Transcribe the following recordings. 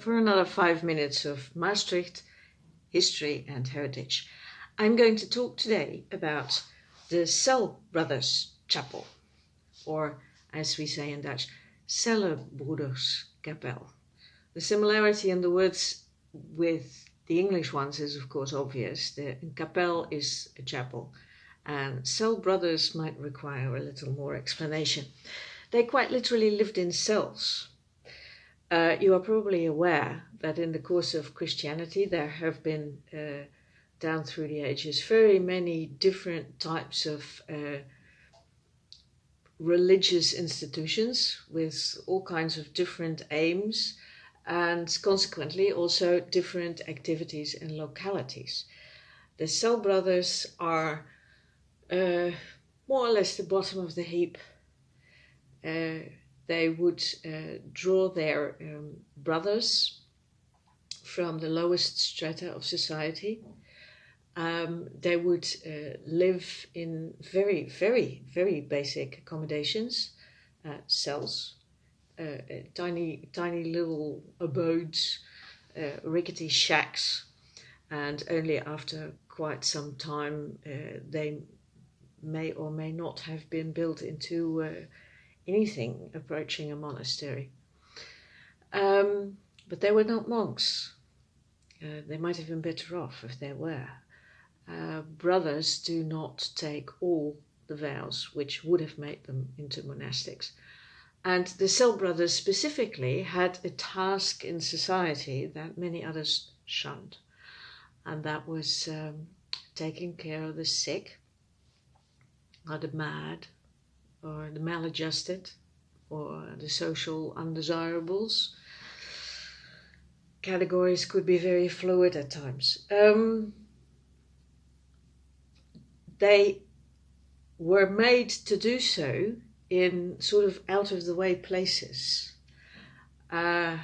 for another 5 minutes of Maastricht history and heritage. I'm going to talk today about the Cellebroederskapel, or as we say in Dutch, Cellebroederskapel. The similarity in the words with the English ones is of course obvious. The kapel is a chapel, and Cellebroeders might require a little more explanation. They quite literally lived in cells. You are probably aware that in the course of Christianity there have been, down through the ages, very many different types of religious institutions with all kinds of different aims and consequently also different activities and localities. The Cellebroeders are more or less the bottom of the heap. They would draw their brothers from the lowest strata of society. They would live in very, very, very basic accommodations, cells, tiny little abodes, rickety shacks, and only after quite some time they may or may not have been built into anything approaching a monastery. But they were not monks. They might have been better off if they were. Brothers do not take all the vows which would have made them into monastics. And the Cellebroeders specifically had a task in society that many others shunned. And that was taking care of the sick, or the mad, or the maladjusted, or the social undesirables. Categories could be very fluid at times. They were made to do so in sort of out-of-the-way places. And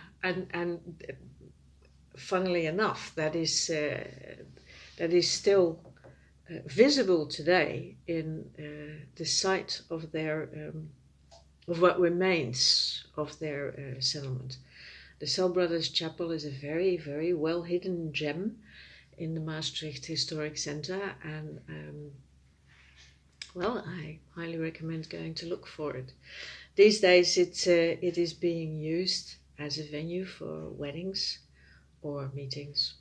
funnily enough, that is still visible today in the site of their of what remains of their settlement. The Cellebroederskapel is a very, very well hidden gem in the Maastricht Historic Centre, and well, I highly recommend going to look for it. These days it is being used as a venue for weddings or meetings,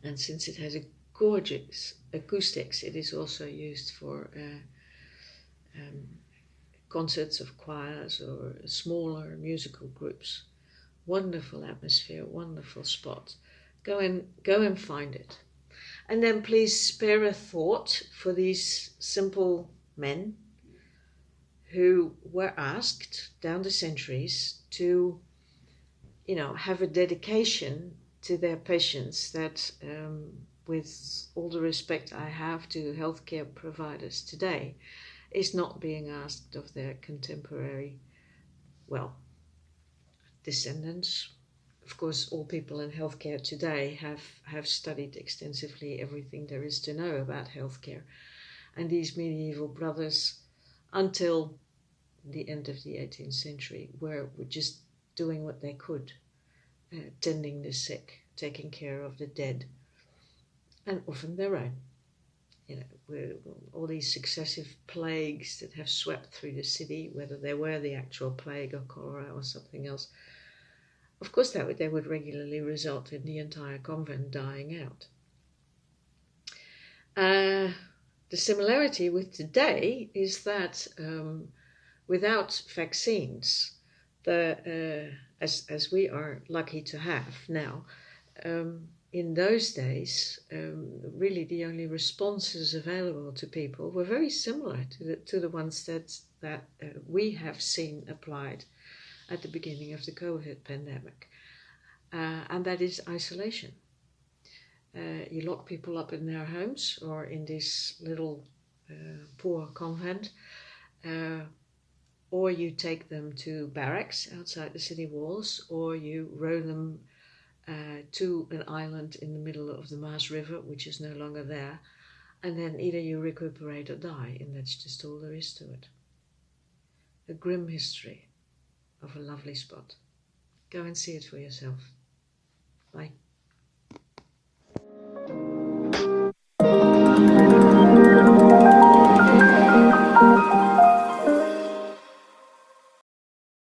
and since it has a gorgeous acoustics, it is also used for concerts of choirs or smaller musical groups. Wonderful atmosphere, wonderful spot. Go and find it. And then please spare a thought for these simple men who were asked down the centuries to, have a dedication to their patients that, with all the respect I have to healthcare providers today, is not being asked of their contemporary, descendants. Of course, all people in healthcare today have studied extensively everything there is to know about healthcare. And these medieval brothers, until the end of the 18th century, were just doing what they could, tending the sick, taking care of the dead, and often their own. All these successive plagues that have swept through the city, whether they were the actual plague or cholera or something else, of course they would regularly result in the entire convent dying out. The similarity with today is that without vaccines, as we are lucky to have now, in those days, really the only responses available to people were very similar to the ones that we have seen applied at the beginning of the COVID pandemic, and that is isolation. You lock people up in their homes or in this little poor convent, or you take them to barracks outside the city walls, or you row them to an island in the middle of the Maas River, which is no longer there, and then either you recuperate or die, and that's just all there is to it. A grim history of a lovely spot. Go and see it for yourself. Bye.